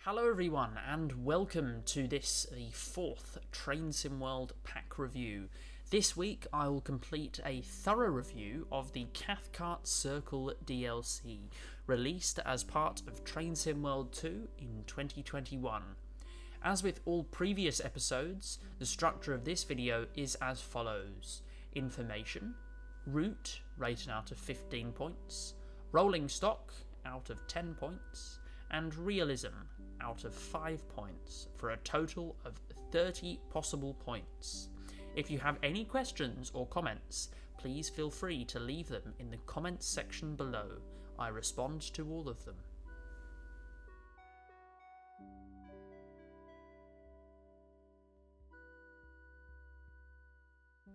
Hello everyone and welcome to the fourth Train Sim World pack review. This week I will complete a thorough review of the Cathcart Circle DLC, released as part of Train Sim World 2 in 2021. As with all previous episodes, the structure of this video is as follows: information, route rated out of 15 points, rolling stock out of 10 points, and realism out of 5 points, for a total of 30 possible points. If you have any questions or comments, please feel free to leave them in the comments section below. I respond to all of them.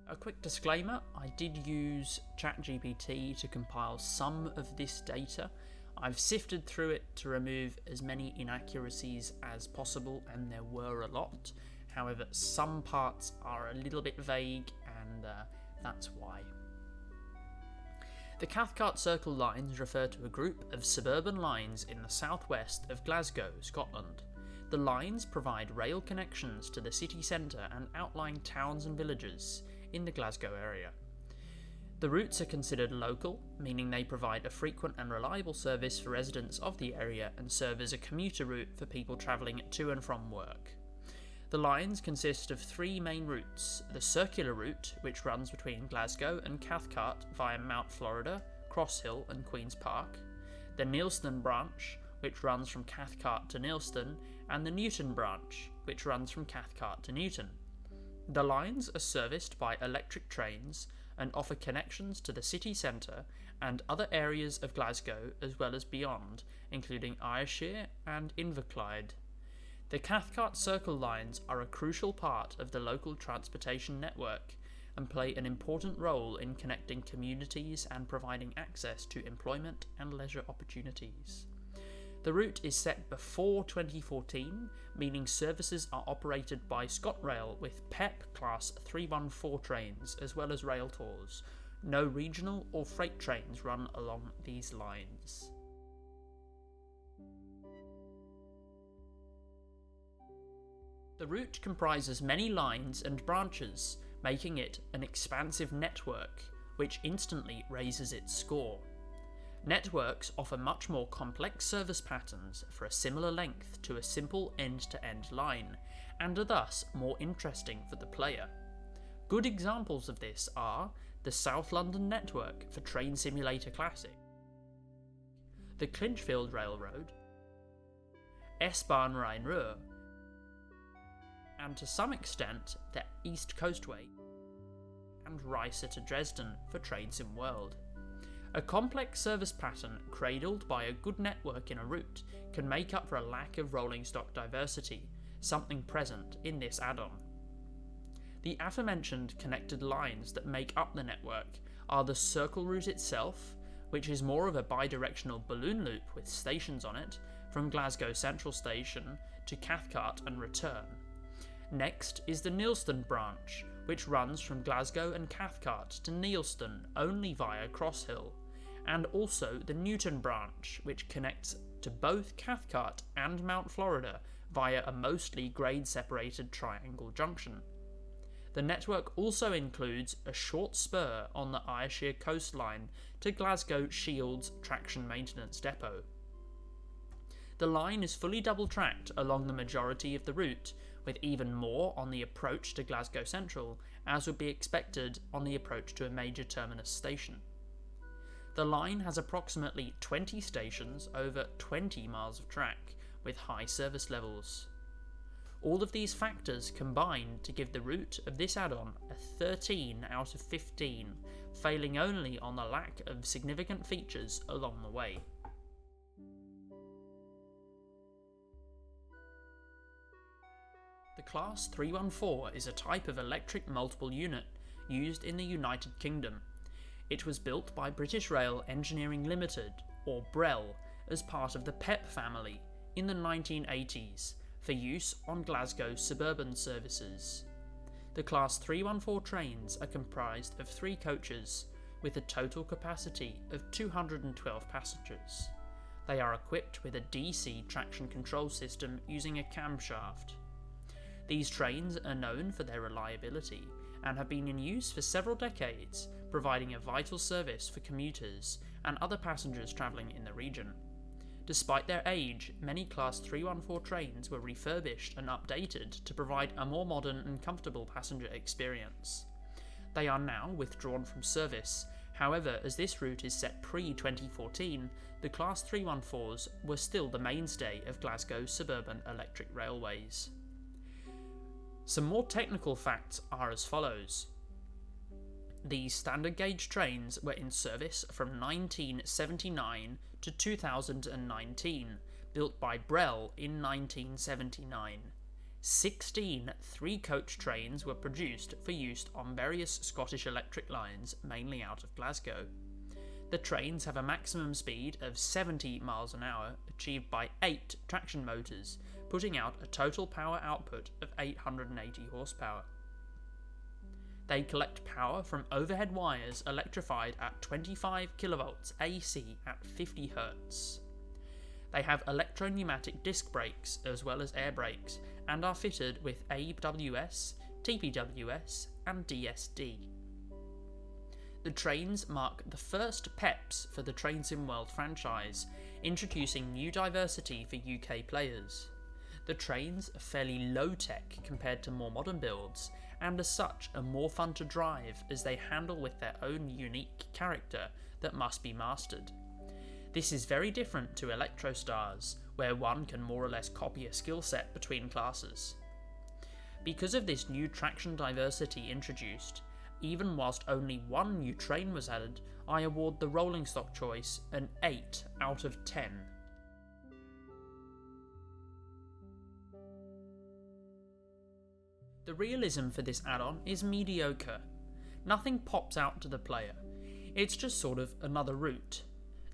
A quick disclaimer, I did use ChatGPT to compile some of this data. I've sifted through it to remove as many inaccuracies as possible, and there were a lot. However, some parts are a little bit vague, and that's why. The Cathcart Circle lines refer to a group of suburban lines in the southwest of Glasgow, Scotland. The lines provide rail connections to the city centre and outlying towns and villages in the Glasgow area. The routes are considered local, meaning they provide a frequent and reliable service for residents of the area and serve as a commuter route for people travelling to and from work. The lines consist of three main routes: the circular route, which runs between Glasgow and Cathcart via Mount Florida, Cross Hill and Queen's Park; the Neilston branch, which runs from Cathcart to Neilston; and the Newton branch, which runs from Cathcart to Newton. The lines are serviced by electric trains and offer connections to the city centre and other areas of Glasgow as well as beyond, including Ayrshire and Inverclyde. The Cathcart Circle lines are a crucial part of the local transportation network and play an important role in connecting communities and providing access to employment and leisure opportunities. The route is set before 2014, meaning services are operated by ScotRail with PEP Class 314 trains as well as rail tours. No regional or freight trains run along these lines. The route comprises many lines and branches, making it an expansive network, which instantly raises its score. Networks offer much more complex service patterns for a similar length to a simple end-to-end line, and are thus more interesting for the player. Good examples of this are the South London network for Train Simulator Classic, the Clinchfield Railroad, S-Bahn Rhein-Ruhr, and to some extent the East Coastway, and Reise to Dresden for Train Sim World. A complex service pattern cradled by a good network in a route can make up for a lack of rolling stock diversity, something present in this add-on. The aforementioned connected lines that make up the network are the Circle route itself, which is more of a bidirectional balloon loop with stations on it, from Glasgow Central Station to Cathcart and return. Next is the Neilston branch, which runs from Glasgow and Cathcart to Neilston only via Cross Hill, and also the Newton branch, which connects to both Cathcart and Mount Florida via a mostly grade-separated triangle junction. The network also includes a short spur on the Ayrshire coastline to Glasgow Shields Traction Maintenance Depot. The line is fully double-tracked along the majority of the route, with even more on the approach to Glasgow Central, as would be expected on the approach to a major terminus station. The line has approximately 20 stations over 20 miles of track, with high service levels. All of these factors combine to give the route of this add-on a 13 out of 15, failing only on the lack of significant features along the way. The Class 314 is a type of electric multiple unit used in the United Kingdom. It was built by British Rail Engineering Limited, or BREL, as part of the PEP family in the 1980s for use on Glasgow suburban services. The Class 314 trains are comprised of 3 coaches with a total capacity of 212 passengers. They are equipped with a DC traction control system using a camshaft. These trains are known for their reliability and have been in use for several decades, providing a vital service for commuters and other passengers travelling in the region. Despite their age, many Class 314 trains were refurbished and updated to provide a more modern and comfortable passenger experience. They are now withdrawn from service. However, as this route is set pre-2014, the Class 314s were still the mainstay of Glasgow suburban electric railways. Some more technical facts are as follows. These standard gauge trains were in service from 1979 to 2019, built by Brell in 1979. 16 three-coach trains were produced for use on various Scottish electric lines, mainly out of Glasgow. The trains have a maximum speed of 70 miles an hour, achieved by 8 traction motors, putting out a total power output of 880 horsepower. They collect power from overhead wires electrified at 25 kV AC at 50 Hz. They have electro-pneumatic disc brakes as well as air brakes and are fitted with AWS, TPWS and DSD. The trains mark the first PEPs for the Train Sim World franchise, introducing new diversity for UK players. The trains are fairly low-tech compared to more modern builds, and as such are more fun to drive as they handle with their own unique character that must be mastered. This is very different to Electrostars, where one can more or less copy a skill set between classes. Because of this new traction diversity introduced, even whilst only one new train was added, I award the rolling stock choice an 8 out of 10. The realism for this add-on is mediocre. Nothing pops out to the player. It's just sort of another route.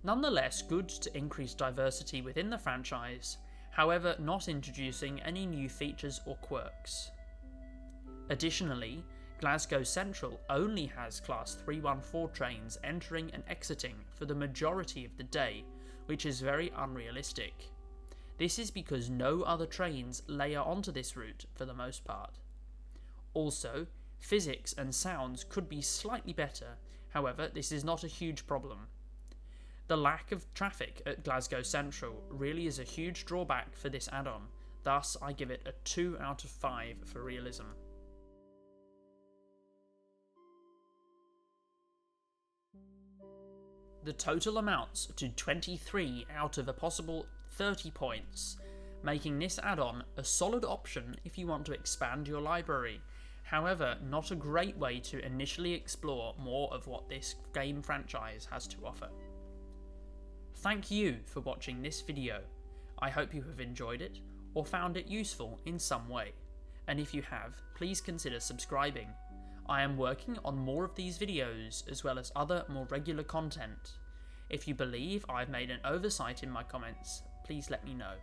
Nonetheless good to increase diversity within the franchise, however not introducing any new features or quirks. Additionally, Glasgow Central only has Class 314 trains entering and exiting for the majority of the day, which is very unrealistic. This is because no other trains layer onto this route for the most part. Also, physics and sounds could be slightly better, however this is not a huge problem. The lack of traffic at Glasgow Central really is a huge drawback for this add-on, thus I give it a 2 out of 5 for realism. The total amounts to 23 out of a possible 30 points, making this add-on a solid option if you want to expand your library, however not a great way to initially explore more of what this game franchise has to offer. Thank you for watching this video. I hope you have enjoyed it or found it useful in some way, and if you have, please consider subscribing. I am working on more of these videos as well as other more regular content. If you believe I've made an oversight in my comments, please let me know.